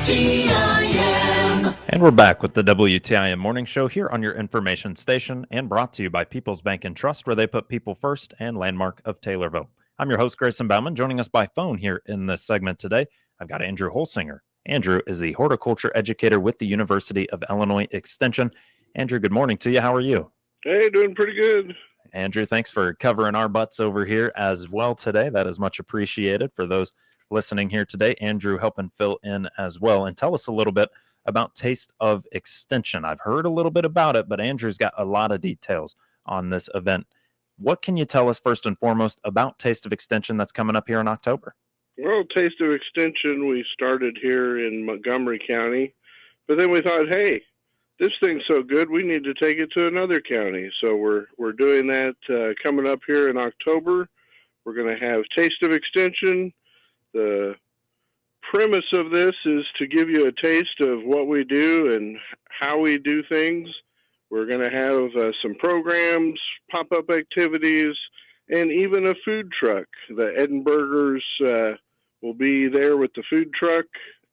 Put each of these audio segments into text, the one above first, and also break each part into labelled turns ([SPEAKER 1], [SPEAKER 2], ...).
[SPEAKER 1] WTIM.
[SPEAKER 2] And we're back with the WTIM Morning Show here on your information station and brought to you by People's Bank and Trust, where they put people first, and Landmark of Taylorville. I'm your host, Grayson Bauman. Joining us by phone here in this segment today, I've got Andrew Holsinger. Andrew is the horticulture educator with the University of Illinois Extension. Andrew, good morning to you. How are you?
[SPEAKER 3] Hey, doing pretty good.
[SPEAKER 2] Andrew, thanks for covering our butts over here as well today. That is much appreciated. For those listening here today, Andrew helping fill in as well. And tell us a little bit about Taste of Extension. I've heard a little bit about it, but Andrew's got a lot of details on this event. What can you tell us first and foremost about Taste of Extension that's coming up here in October?
[SPEAKER 3] Well, Taste of Extension, we started here in Montgomery County, but then we thought, hey, this thing's so good, we need to take it to another county. So we're doing that coming up here in October. We're going to have Taste of Extension. The premise of this is to give you a taste of what we do and how we do things. We're going to have some programs, pop-up activities, and even a food truck. The Edinburghers will be there with the food truck,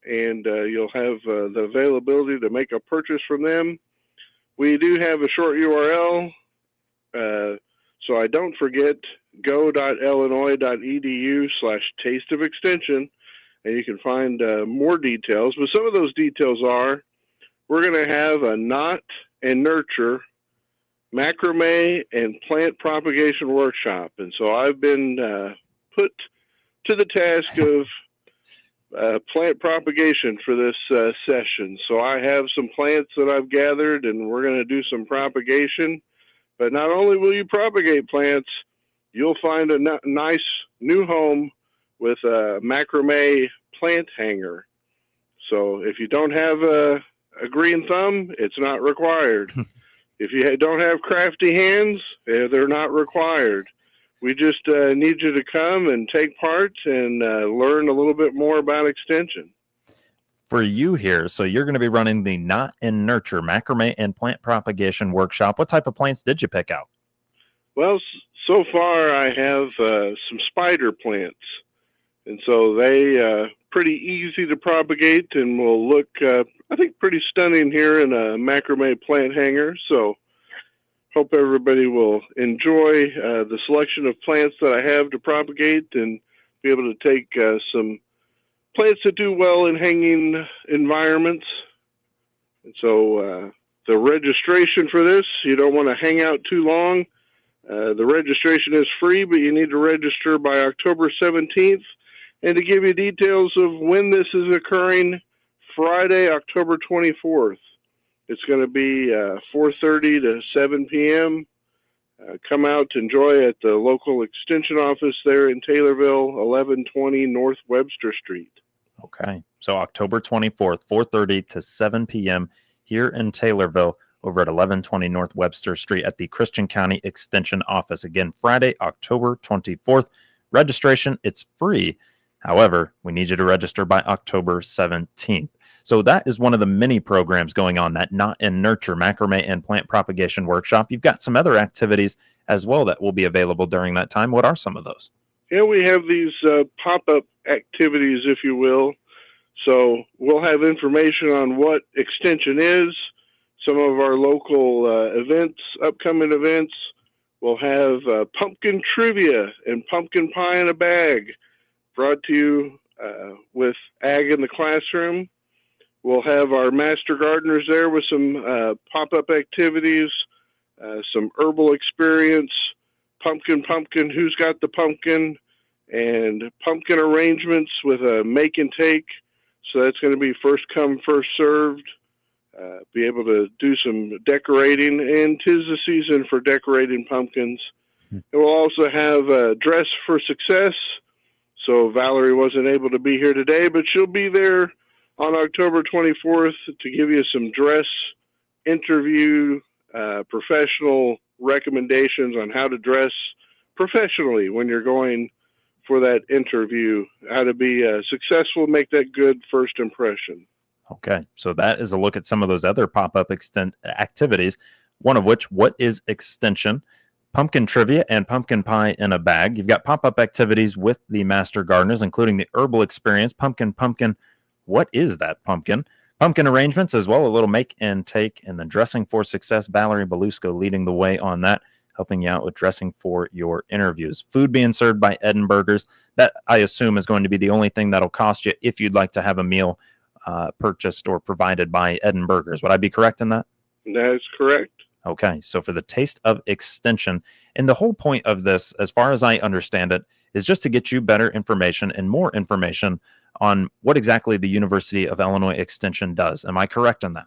[SPEAKER 3] and you'll have the availability to make a purchase from them. We do have a short URL, so I don't forget, go.illinois.edu/tasteofextension, and you can find more details. But some of those details are, we're going to have a knot and nurture macrame and plant propagation workshop. And so I've been put to the task of plant propagation for this session. So I have some plants that I've gathered, and we're going to do some propagation. But not only will you propagate plants, you'll find a nice new home with a macrame plant hanger. So if you don't have a green thumb, it's not required. If you don't have crafty hands, they're not required. We just need you to come and take part and learn a little bit more about extension.
[SPEAKER 2] For you here, so you're going to be running the Knot and Nurture Macrame and Plant Propagation Workshop. What type of plants did you pick out?
[SPEAKER 3] Well, so far I have some spider plants. And so they pretty easy to propagate and will look, I think, pretty stunning here in a macrame plant hanger. So hope everybody will enjoy the selection of plants that I have to propagate and be able to take some plants that do well in hanging environments. And so the registration for this, you don't want to hang out too long. The registration is free, but you need to register by October 17th. And to give you details of when this is occurring, Friday, October 24th. It's going to be 4:30 to 7 p.m. Come out to enjoy at the local extension office there in Taylorville, 1120 North Webster Street.
[SPEAKER 2] Okay, so October 24th, 4:30 to 7 p.m. here in Taylorville over at 1120 North Webster Street at the Christian County Extension Office. Again, Friday, October 24th. Registration, it's free. However, we need you to register by October 17th. So that is one of the many programs going on, that Knot and Nurture Macrame and Plant Propagation Workshop. You've got some other activities as well that will be available during that time. What are some of those?
[SPEAKER 3] Yeah, we have these pop-up activities, if you will. So we'll have information on what extension is, some of our local events, upcoming events. We'll have pumpkin trivia and pumpkin pie in a bag, brought to you with Ag in the Classroom. We'll have our master gardeners there with some pop-up activities, some herbal experience, pumpkin, who's got the pumpkin, and pumpkin arrangements with a make and take. So that's going to be first come, first served. Be able to do some decorating, and 'tis the season for decorating pumpkins. And we'll also have a Dress for Success. So Valerie wasn't able to be here today, but she'll be there on October 24th to give you some dress interview, professional recommendations on how to dress professionally when you're going for that interview, how to be successful, make that good first impression.
[SPEAKER 2] Okay, so that is a look at some of those other pop-up activities, one of which, what is extension? Pumpkin trivia and pumpkin pie in a bag. You've got pop-up activities with the master gardeners, including the herbal experience, pumpkin What is that pumpkin? Pumpkin arrangements as well, a little make and take, and then dressing for success. Valerie Belusco leading the way on that, helping you out with dressing for your interviews. Food being served by Edinburghers. That, I assume, is going to be the only thing that'll cost you if you'd like to have a meal purchased or provided by Edinburghers. Would I be correct in that?
[SPEAKER 3] That is correct.
[SPEAKER 2] Okay, so for the Taste of Extension, and the whole point of this, as far as I understand it, is just to get you better information and more information on what exactly the University of Illinois Extension does. Am I correct in that?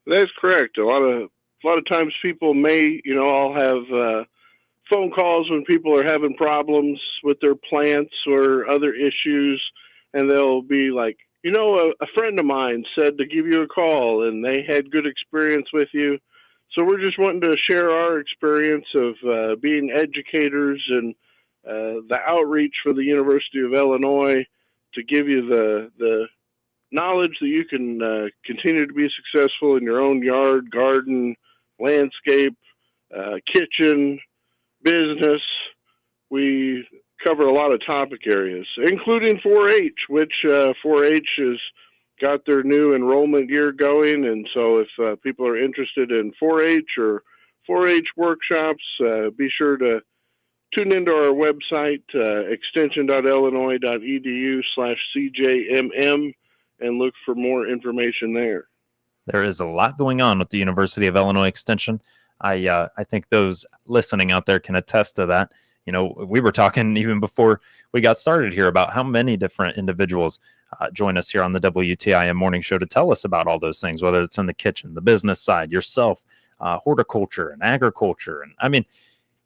[SPEAKER 3] That is correct. A lot of times people may, I'll have phone calls when people are having problems with their plants or other issues, and they'll be like, a friend of mine said to give you a call, and they had good experience with you. So we're just wanting to share our experience of being educators and the outreach for the University of Illinois to give you the knowledge that you can continue to be successful in your own yard, garden, landscape, kitchen, business. We cover a lot of topic areas, including 4-H, which 4-H has got their new enrollment year going. And so if people are interested in 4-H or 4-H workshops, be sure to tune into our website, extension.illinois.edu/CJMM, and look for more information there.
[SPEAKER 2] There is a lot going on with the University of Illinois Extension. I think those listening out there can attest to that. We were talking even before we got started here about how many different individuals join us here on the WTIM morning show to tell us about all those things, whether it's in the kitchen, the business side, yourself, horticulture and agriculture. And I mean,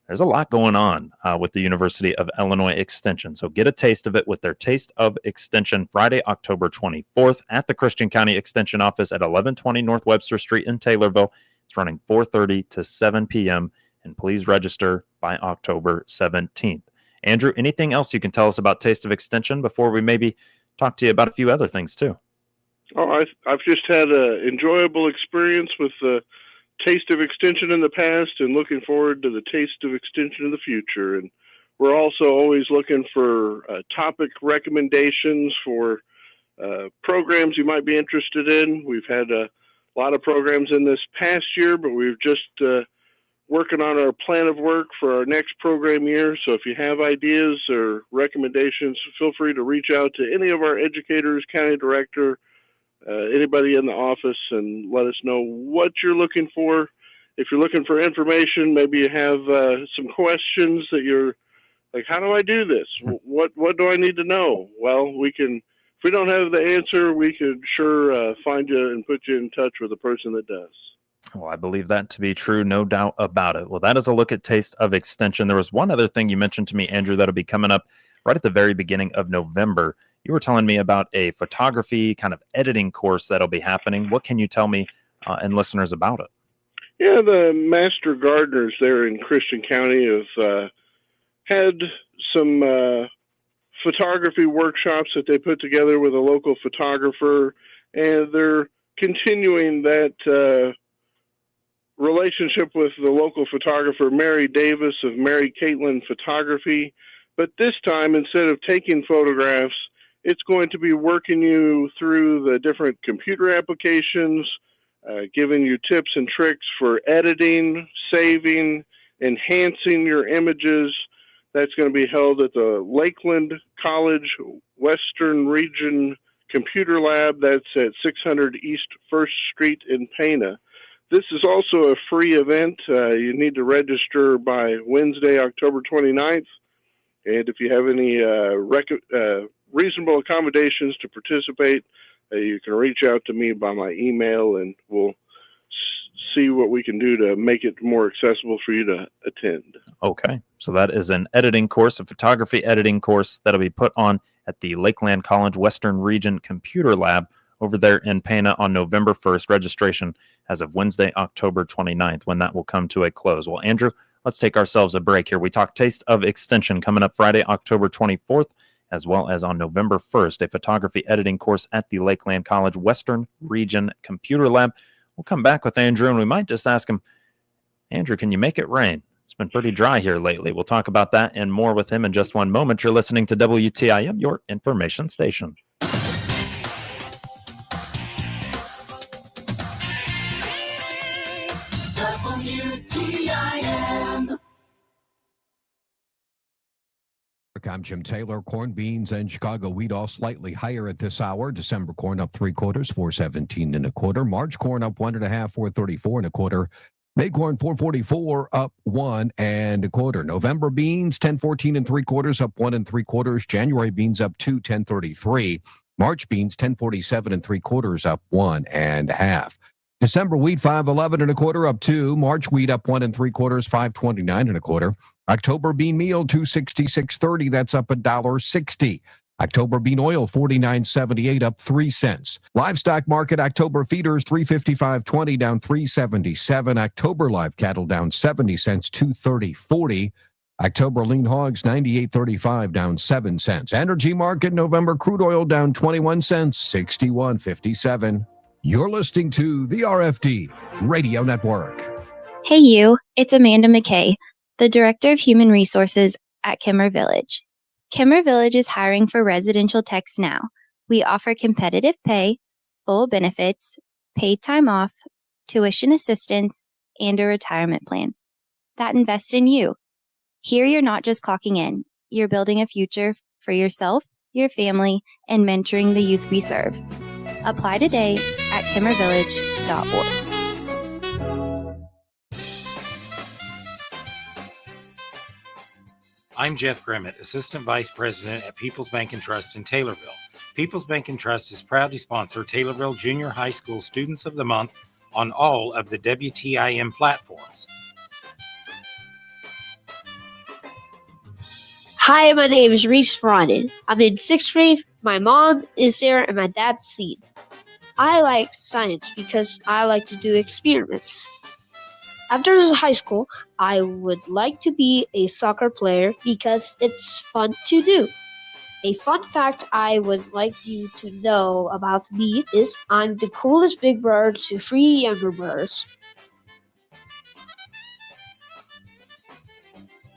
[SPEAKER 2] there's a lot going on with the University of Illinois Extension. So get a taste of it with their Taste of Extension Friday, October 24th at the Christian County Extension Office at 1120 North Webster Street in Taylorville. It's running 4:30 to 7 p.m. And please register by October 17th. Andrew, anything else you can tell us about Taste of Extension before we maybe talk to you about a few other things too?
[SPEAKER 3] Oh, I've just had an enjoyable experience with the Taste of Extension in the past and looking forward to the Taste of Extension in the future. And we're also always looking for topic recommendations for programs you might be interested in. We've had a lot of programs in this past year, but we've just working on our plan of work for our next program year. So if you have ideas or recommendations, feel free to reach out to any of our educators, county director, anybody in the office, and let us know what you're looking for. If you're looking for information, maybe you have some questions that you're like, how do I do this? What do I need to know? Well, if we don't have the answer, we could sure find you and put you in touch with a person that does.
[SPEAKER 2] Well, I believe that to be true, no doubt about it. Well, that is a look at Taste of Extension. There was one other thing you mentioned to me, Andrew, that'll be coming up right at the very beginning of November. You were telling me about a photography kind of editing course that'll be happening. What can you tell me and listeners about it?
[SPEAKER 3] Yeah, the Master Gardeners there in Christian County have had some photography workshops that they put together with a local photographer, and they're continuing that relationship with the local photographer, Mary Davis of Mary Caitlin Photography. But this time, instead of taking photographs, it's going to be working you through the different computer applications, giving you tips and tricks for editing, saving, enhancing your images. That's going to be held at the Lakeland College Western Region Computer Lab. That's at 600 East 1st Street in Pana. This is also a free event. You need to register by Wednesday, October 29th. And if you have any reasonable accommodations to participate, you can reach out to me by my email, and we'll see what we can do to make it more accessible for you to attend.
[SPEAKER 2] Okay, so that is an editing course, a photography editing course that'll be put on at the Lakeland College Western Region Computer Lab over there in Pana on November 1st. Registration as of Wednesday, October 29th, when that will come to a close. Well, Andrew, let's take ourselves a break here. We talk Taste of Extension coming up Friday, October 24th, as well as on November 1st, a photography editing course at the Lakeland College Western Region Computer Lab. We'll come back with Andrew, and we might just ask him, Andrew, can you make it rain? It's been pretty dry here lately. We'll talk about that and more with him in just one moment. You're listening to WTIM, your information station.
[SPEAKER 1] WTIM.
[SPEAKER 4] I'm Jim Taylor. Corn, beans, and Chicago wheat all slightly higher at this hour. December corn up 3/4, 4.17 1/4. March corn up 1.5, 4.34 1/4. May corn 4.44 up 1 1/4. November beans 10.14 3/4 up 1 3/4. January beans up 2, 10.33. March beans 10.47 3/4 up 1 1/2. December wheat 5.11 1/4 up 2. March wheat up 1 3/4, 5.29 1/4. October bean meal 266.30, that's up $1.60. October bean oil 49.78, up 3 cents. Livestock market October feeders 355.20, down 377. October live cattle down 70 cents, 230.40. October lean hogs 98.35, down 7 cents. Energy market November crude oil down 21 cents, 61.57. You're listening to the RFD Radio Network.
[SPEAKER 5] Hey you, it's Amanda McKay, the Director of Human Resources at Kimmer Village. Kimmer Village is hiring for residential techs now. We offer competitive pay, full benefits, paid time off, tuition assistance, and a retirement plan that invests in you. Here you're not just clocking in, you're building a future for yourself, your family, and mentoring the youth we serve. Apply today at kimmervillage.org.
[SPEAKER 6] I'm Jeff Grimmett, Assistant Vice President at People's Bank and Trust in Taylorville. People's Bank and Trust is proud to sponsor Taylorville Junior High School Students of the Month on all of the WTIM platforms.
[SPEAKER 7] Hi, my name is Reese Ronan. I'm in 6th grade. My mom is Sarah and my dad's Seed. I like science because I like to do experiments. After high school, I would like to be a soccer player because it's fun to do. A fun fact I would like you to know about me is I'm the coolest big brother to 3 younger brothers.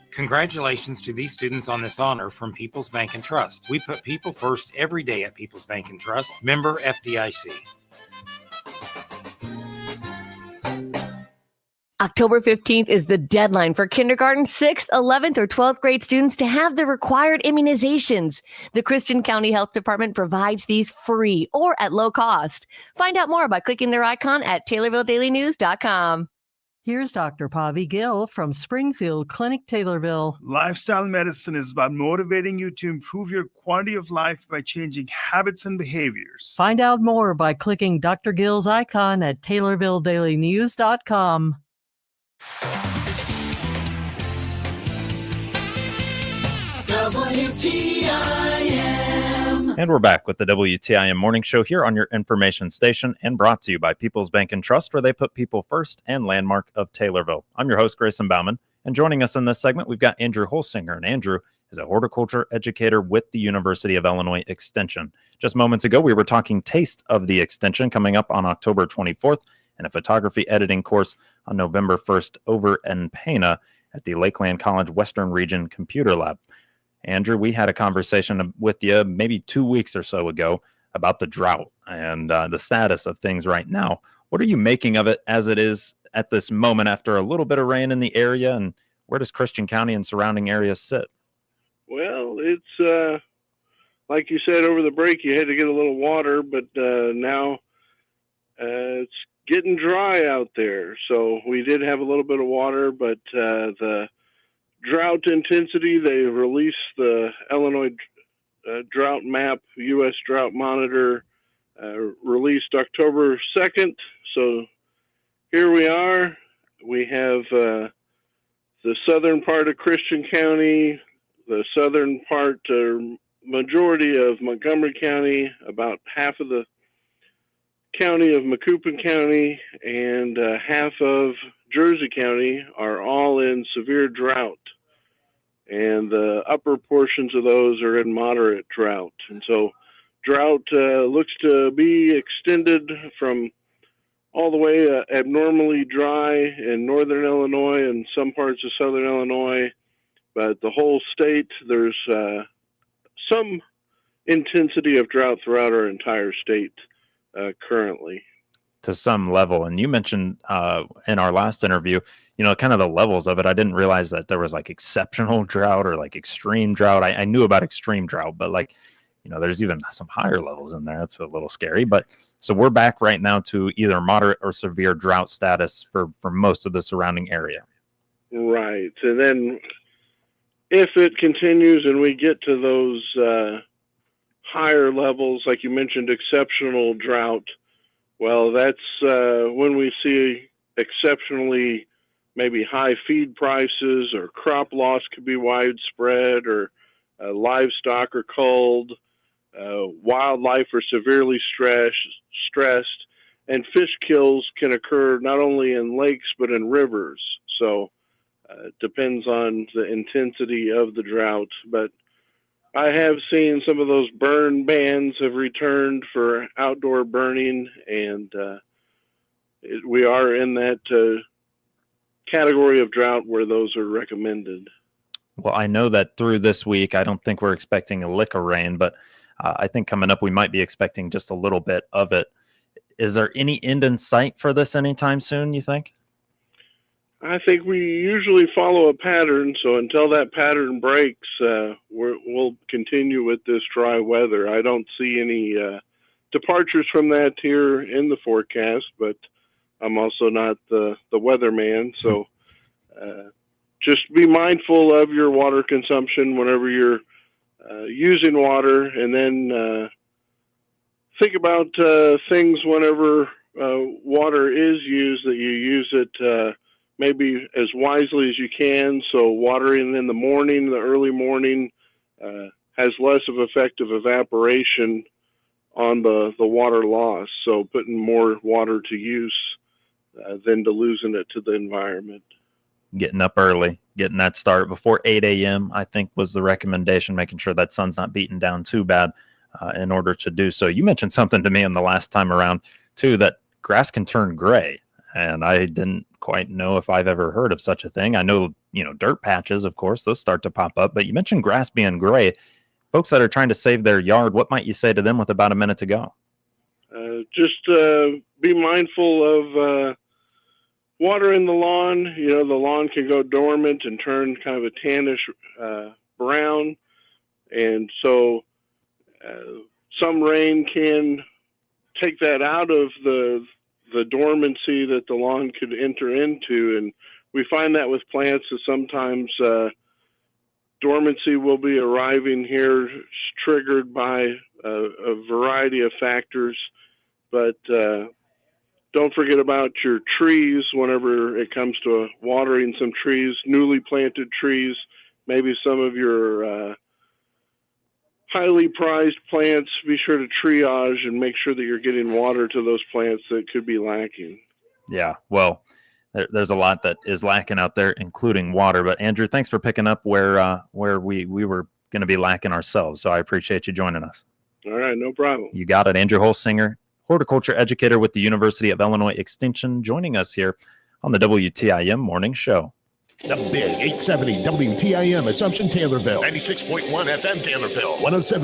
[SPEAKER 6] Congratulations to these students on this honor from People's Bank and Trust. We put people first every day at People's Bank and Trust. Member FDIC.
[SPEAKER 8] October 15th is the deadline for kindergarten, 6th, 11th, or 12th grade students to have the required immunizations. The Christian County Health Department provides these free or at low cost. Find out more by clicking their icon at TaylorvilleDailyNews.com.
[SPEAKER 9] Here's Dr. Pavi Gill from Springfield Clinic, Taylorville.
[SPEAKER 10] Lifestyle medicine is about motivating you to improve your quality of life by changing habits and behaviors.
[SPEAKER 9] Find out more by clicking Dr. Gill's icon at TaylorvilleDailyNews.com.
[SPEAKER 1] WTIM.
[SPEAKER 2] And we're back with the WTIM Morning Show here on your information station and brought to you by People's Bank and Trust, where they put people first and landmark of Taylorville. I'm your host, Grayson Bauman, and joining us in this segment, we've got Andrew Holsinger. And Andrew is a horticulture educator with the University of Illinois Extension. Just moments ago, we were talking Taste of the Extension coming up on October 24th and a photography editing course on November 1st over in Pana at the Lakeland College Western Region Computer Lab. Andrew, we had a conversation with you maybe 2 weeks or so ago about the drought and the status of things right now. What are you making of it as it is at this moment after a little bit of rain in the area, and where does Christian County and surrounding areas sit?
[SPEAKER 3] Well, it's like you said over the break, you had to get a little water, but now it's getting dry out there. So we did have a little bit of water, but the drought intensity, they released the Illinois drought map, U.S. Drought Monitor, released October 2nd. So here we are. We have the southern part of Christian County, the southern part, majority of Montgomery County, about half of the county of Macoupin County, and half of Jersey County are all in severe drought. And the upper portions of those are in moderate drought. And so drought looks to be extended from all the way abnormally dry in northern Illinois and some parts of southern Illinois. But the whole state, there's some intensity of drought throughout our entire state currently.
[SPEAKER 2] to some level. And you mentioned in our last interview, kind of the levels of it. I didn't realize that there was like exceptional drought or like extreme drought. I knew about extreme drought, but like, there's even some higher levels in there. It's a little scary. But so we're back right now to either moderate or severe drought status for most of the surrounding area.
[SPEAKER 3] Right. And then if it continues and we get to those higher levels, like you mentioned, exceptional drought, well, that's when we see exceptionally maybe high feed prices, or crop loss could be widespread, or livestock are culled, wildlife are severely stressed, and fish kills can occur not only in lakes but in rivers. So it depends on the intensity of the drought. But I have seen some of those burn bans have returned for outdoor burning, and we are in that category of drought where those are recommended.
[SPEAKER 2] Well, I know that through this week, I don't think we're expecting a lick of rain, but I think coming up, we might be expecting just a little bit of it. Is there any end in sight for this anytime soon, you think?
[SPEAKER 3] I think we usually follow a pattern, so until that pattern breaks, we'll continue with this dry weather. I don't see any departures from that here in the forecast, but I'm also not the weatherman, so just be mindful of your water consumption whenever you're using water, and then think about things whenever water is used, that you use it maybe as wisely as you can. So watering in the morning, the early morning, has less of effective evaporation on the water loss. So putting more water to use than to losing it to the environment.
[SPEAKER 2] Getting up early, getting that start before 8 a.m., I think was the recommendation, making sure that sun's not beating down too bad in order to do so. You mentioned something to me in the last time around, too, that grass can turn gray. And I didn't quite know if I've ever heard of such a thing. I know, dirt patches, of course, those start to pop up. But you mentioned grass being gray. Folks that are trying to save their yard, what might you say to them with about a minute to go?
[SPEAKER 3] Just be mindful of watering the lawn. The lawn can go dormant and turn kind of a tannish brown. And so some rain can take that out of the dormancy that the lawn could enter into. And we find that with plants, that sometimes dormancy will be arriving here, triggered by a variety of factors. But don't forget about your trees whenever it comes to watering some trees, newly planted trees, maybe some of your highly prized plants. Be sure to triage and make sure that you're getting water to those plants that could be lacking.
[SPEAKER 2] Yeah, well, there's a lot that is lacking out there, including water. But Andrew, thanks for picking up where we were going to be lacking ourselves. So I appreciate you joining us.
[SPEAKER 3] All right, no problem.
[SPEAKER 2] You got it. Andrew Holsinger, horticulture educator with the University of Illinois Extension, joining us here on the WTIM Morning Show.
[SPEAKER 1] The Big 870 WTIM Assumption Taylorville. 96.1 FM Taylorville. 107.